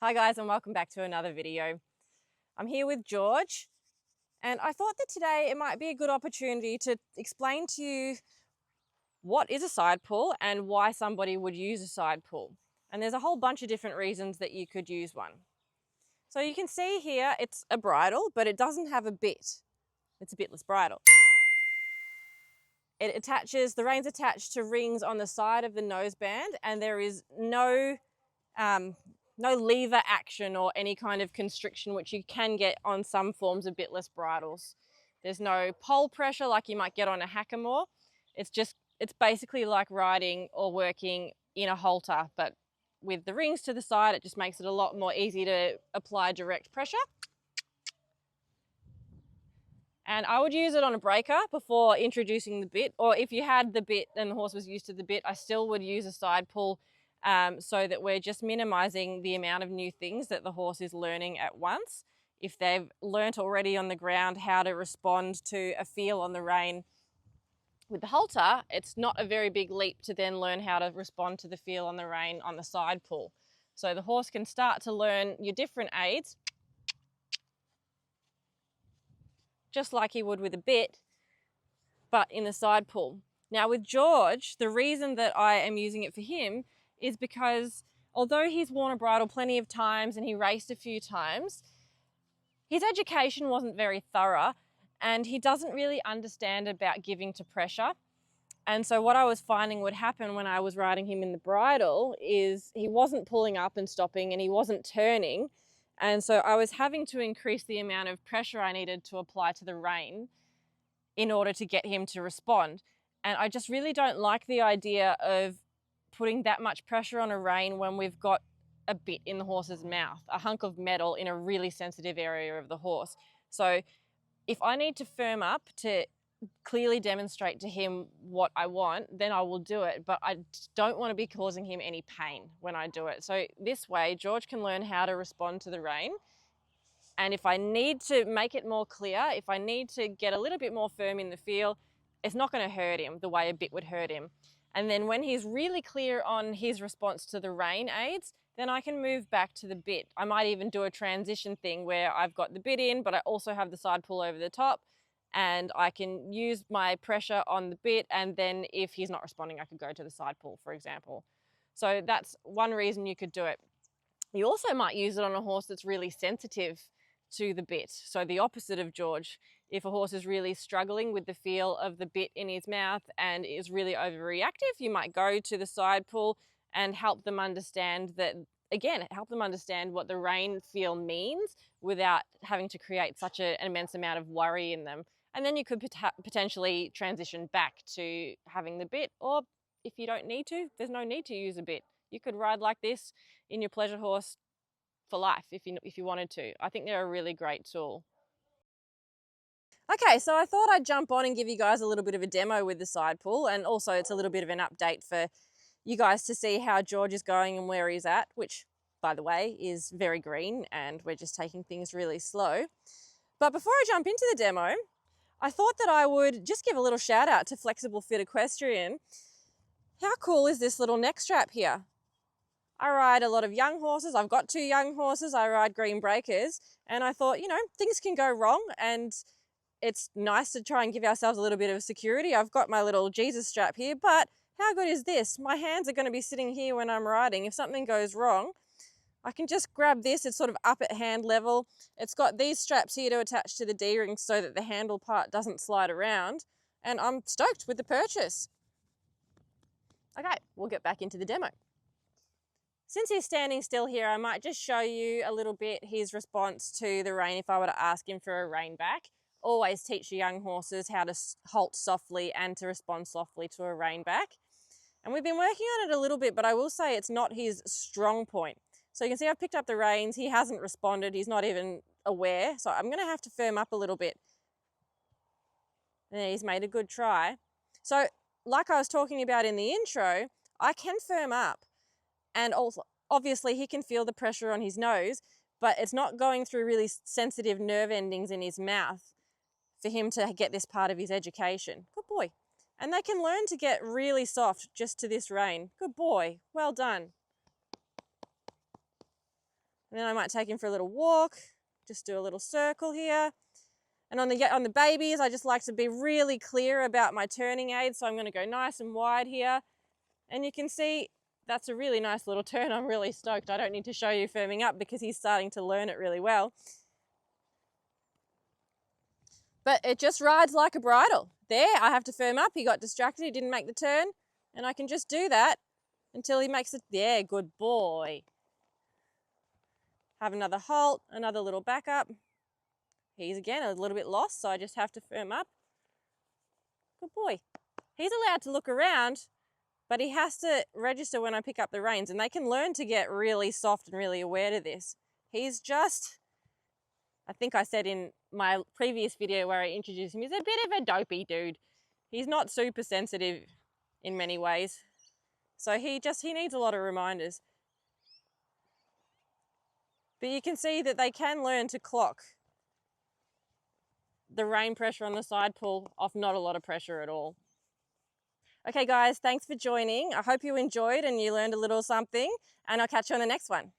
Hi guys, and welcome back to another video. I'm here with George, and I thought that today it might be a good opportunity to explain to you what is a side pull and why somebody would use a side pull. And there's a whole bunch of different reasons that you could use one. So you can see here it's a bridle, but it doesn't have a bit. It's a bitless bridle. The reine's attached to rings on the side of the noseband, and there is no lever action or any kind of constriction, which you can get on some forms of bitless bridles. There's no pole pressure like you might get on a hackamore. It's basically like riding or working in a halter, but with the rings to the side, it just makes it a lot more easy to apply direct pressure. And I would use it on a breaker before introducing the bit, or if you had the bit and the horse was used to the bit, I still would use a side pull so that we're just minimizing the amount of new things that the horse is learning at once. If they've learnt already on the ground how to respond to a feel on the rein with the halter, it's not a very big leap to then learn how to respond to the feel on the rein on the side pull. So the horse can start to learn your different aids, just like he would with a bit, but in the side pull. Now with George, the reason that I am using it for him is because although he's worn a bridle plenty of times and he raced a few times, his education wasn't very thorough and he doesn't really understand about giving to pressure. And so what I was finding would happen when I was riding him in the bridle is he wasn't pulling up and stopping and he wasn't turning. And so I was having to increase the amount of pressure I needed to apply to the rein in order to get him to respond. And I just really don't like the idea of putting that much pressure on a rein when we've got a bit in the horse's mouth, a hunk of metal in a really sensitive area of the horse. So if I need to firm up to clearly demonstrate to him what I want, then I will do it, but I don't want to be causing him any pain when I do it. So this way, George can learn how to respond to the rein. And if I need to make it more clear, if I need to get a little bit more firm in the feel, it's not going to hurt him the way a bit would hurt him. And then when he's really clear on his response to the rein aids, then I can move back to the bit. I might even do a transition thing where I've got the bit in, but I also have the side pull over the top, and I can use my pressure on the bit, and then if he's not responding, I could go to the side pull, for example. So that's one reason you could do it. You also might use it on a horse that's really sensitive to the bit. So the opposite of George. If a horse is really struggling with the feel of the bit in his mouth and is really overreactive, you might go to the side pull and help them understand that, again, help them understand what the rein feel means without having to create such an immense amount of worry in them. And then you could potentially transition back to having the bit, or if you don't need to, there's no need to use a bit. You could ride like this in your pleasure horse for life if you wanted to. I think they're a really great tool. Okay, so I thought I'd jump on and give you guys a little bit of a demo with the side pull, and also it's a little bit of an update for you guys to see how George is going and where he's at, which, by the way, is very green, and we're just taking things really slow. But before I jump into the demo, I thought that I would just give a little shout out to Flexible Fit Equestrian. How cool is this little neck strap here? I ride a lot of young horses. I've got 2 young horses. I ride green breakers, and I thought, things can go wrong, and it's nice to try and give ourselves a little bit of security. I've got my little Jesus strap here, but how good is this? My hands are going to be sitting here when I'm riding. If something goes wrong, I can just grab this. It's sort of up at hand level. It's got these straps here to attach to the D-rings so that the handle part doesn't slide around, and I'm stoked with the purchase. Okay, we'll get back into the demo. Since he's standing still here, I might just show you a little bit his response to the rein if I were to ask him for a rein back. Always teach your young horses how to halt softly and to respond softly to a rein back. And we've been working on it a little bit, but I will say it's not his strong point. So you can see I've picked up the reins. He hasn't responded. He's not even aware. So I'm going to have to firm up a little bit. And he's made a good try. So like I was talking about in the intro, I can firm up. And also, obviously, he can feel the pressure on his nose, but it's not going through really sensitive nerve endings in his mouth for him to get this part of his education. Good boy. And they can learn to get really soft just to this rein. Good boy. Well done. And then I might take him for a little walk, just do a little circle here. And on the babies, I just like to be really clear about my turning aid. So I'm going to go nice and wide here. And you can see that's a really nice little turn. I'm really stoked. I don't need to show you firming up because he's starting to learn it really well. But it just rides like a bridle. There, I have to firm up. He got distracted. He didn't make the turn. And I can just do that until he makes it. There, good boy. Have another halt, another little back up. He's again a little bit lost, so I just have to firm up. Good boy. He's allowed to look around, but he has to register when I pick up the reins, and they can learn to get really soft and really aware to this. He's just, I think I said in my previous video where I introduced him, he's a bit of a dopey dude. He's not super sensitive in many ways. So he needs a lot of reminders. But you can see that they can learn to clock the rein pressure on the side pull off not a lot of pressure at all. Okay guys, thanks for joining. I hope you enjoyed and you learned a little something, and I'll catch you on the next one.